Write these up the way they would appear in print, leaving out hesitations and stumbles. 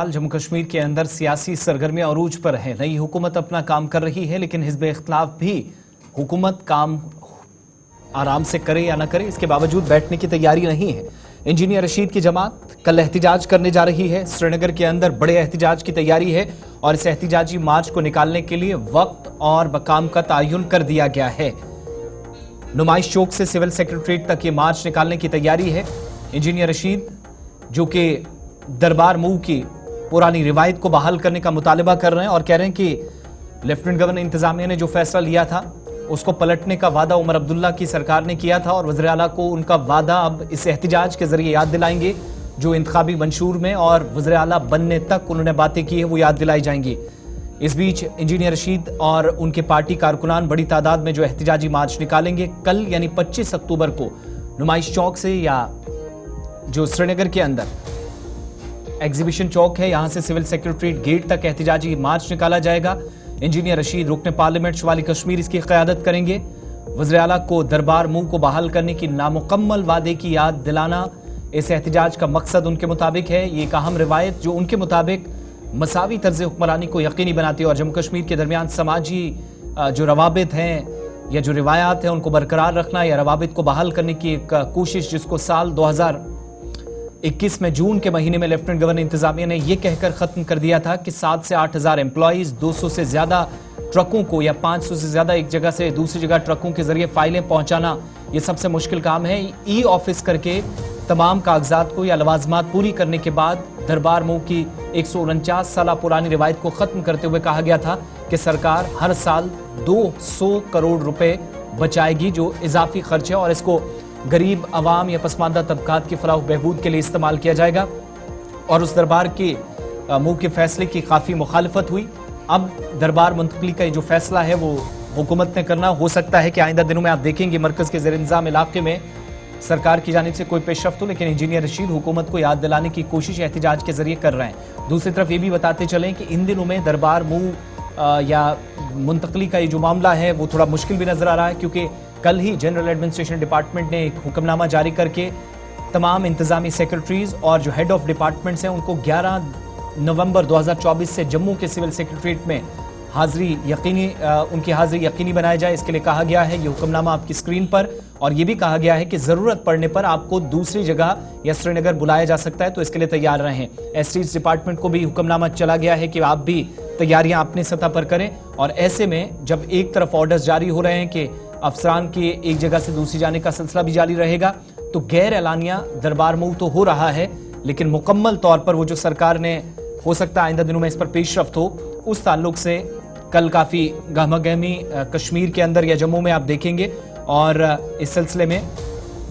जम्मू कश्मीर के अंदर सियासी सरगर्मियां अरूज पर है। नई हुकूमत अपना काम कर रही है, लेकिन हिज़्ब इख्तिलाफ भी हुकूमत काम आराम से करे या ना करे इसके बावजूद बैठने की तैयारी नहीं है। इंजीनियर रशीद की जमात कल एहतिजाज करने जा रही है। श्रीनगर के अंदर बड़े एहतिजाज की तैयारी है और इस एहतिजाजी मार्च को निकालने के लिए वक्त और मकाम का तयन कर दिया गया है। नुमाइश चौक से सिविल सेक्रेटरीट तक ये मार्च निकालने की तैयारी है। इंजीनियर रशीद जो कि दरबार मूव की पुरानी रिवायत को बहाल करने का मुतालबा कर रहे हैं और कह रहे हैं कि लेफ्टिनेंट गवर्नर इंतजामिया ने जो फैसला लिया था उसको पलटने का वादा उमर अब्दुल्ला की सरकार ने किया था और वज़ीर आला को उनका वादा अब इस एहतिजाज के जरिए याद दिलाएंगे। जो इंतखाबी मंशूर में और वज़ीर आला बनने तक उन्होंने बातें की है वो याद दिलाई जाएंगी। इस बीच इंजीनियर रशीद और उनके पार्टी कारकुनान बड़ी तादाद में जो एहतिजाजी मार्च निकालेंगे कल यानी 25 अक्टूबर को नुमाइश चौक से या जो श्रीनगर के अंदर एग्जीबिशन चौक है यहां से सिविल सेक्रेटरीट गेट तक एहतिजाजी मार्च निकाला जाएगा। इंजीनियर रशीद रुकने पार्लियामेंट शुमाली कश्मीर इसकी क़यादत करेंगे। वज़ीर आला को दरबार मूव को बहाल करने की नामुकम्मल वादे की याद दिलाना इस एहतिजाज का मकसद उनके मुताबिक है। ये एक अहम रिवायत जो उनके मुताबिक मसावी तर्ज हुक्मरानी को यकीनी बनाती है और जम्मू कश्मीर के दरमियान समाजी जो रवाबित हैं या जो रिवायात हैं उनको बरकरार रखना या रवाबित को बहाल करने की एक कोशिश जिसको साल 2021 में जून के महीने में लेफ्टिनेंट गवर्नर इंतजामिया ने यह कहकर खत्म कर दिया था कि 7 से 8 हज़ार एम्प्लॉइज 200 से ज्यादा ट्रकों को या 500 से ज्यादा एक जगह से दूसरी जगह ट्रकों के जरिए फाइलें पहुंचाना यह सबसे मुश्किल काम है। ई ऑफिस करके तमाम कागजात को या लवाजमात पूरी करने के बाद दरबार मूव की 149 साल पुरानी रिवायत को खत्म करते हुए कहा गया था कि सरकार हर साल 200 करोड़ रुपए बचाएगी जो इजाफी खर्च है और इसको गरीब अवाम या पसमानदा तबकात की फलाह बहबूद के लिए इस्तेमाल किया जाएगा। और उस दरबार के मूव के फैसले की काफ़ी मुखालफत हुई। अब दरबार मुंतकली का जो फैसला है वो हुकूमत ने करना। हो सकता है कि आइंदा दिनों में आप देखेंगे मरकज़ के ज़ेर इंतज़ाम इलाके में सरकार की जानिब से कोई पेशरफ्त हो, लेकिन इंजीनियर रशीद हुकूमत को याद दिलाने की कोशिश एहतिजाज के जरिए कर रहे हैं। दूसरी तरफ ये भी बताते चलें कि इन दिनों में दरबार मूव या मुंतकली का ये जो मामला है वो थोड़ा मुश्किल भी नज़र आ रहा है, क्योंकि कल ही जनरल एडमिनिस्ट्रेशन डिपार्टमेंट ने एक हुक्मनामा जारी करके तमाम इंतजामी सेक्रेटरीज और जो हेड ऑफ डिपार्टमेंट्स हैं उनको 11 नवंबर 2024 से जम्मू के सिविल सेक्रेटरीट में उनकी हाजिरी यकीनी बनाया जाए। इसके लिए कहा गया है, ये हुक्मनामा आपकी स्क्रीन पर, और ये भी कहा गया है कि ज़रूरत पड़ने पर आपको दूसरी जगह या श्रीनगर बुलाया जा सकता है, तो इसके लिए तैयार रहें। एस्टीज डिपार्टमेंट को भी हुक्मनामा चला गया है कि आप भी तैयारियां अपनी सतह पर करें। और ऐसे में जब एक तरफ ऑर्डर्स जारी हो रहे हैं कि अफसरान के एक जगह से दूसरी जाने का सिलसिला भी जारी रहेगा, तो गैर एलानिया दरबार मूव तो हो रहा है, लेकिन मुकम्मल तौर पर वो जो सरकार ने हो सकता है आइंदा दिनों में इस पर पेशरफ्त हो, उस ताल्लुक से कल काफ़ी गहमागहमी कश्मीर के अंदर या जम्मू में आप देखेंगे। और इस सिलसिले में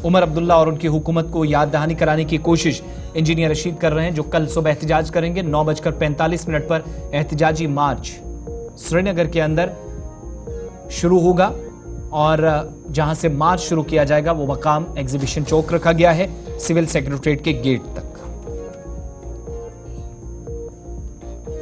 उमर अब्दुल्ला और उनकी हुकूमत को याद दहानी कराने की कोशिश इंजीनियर रशीद कर रहे हैं, जो कल सुबह एहतिजाज करेंगे। 9:45 पर एहतिजाजी मार्च श्रीनगर के अंदर शुरू होगा और जहां से मार्च शुरू किया जाएगा वो मकाम एग्जीबिशन चौक रखा गया है सिविल सेक्रेटरीट के गेट तक।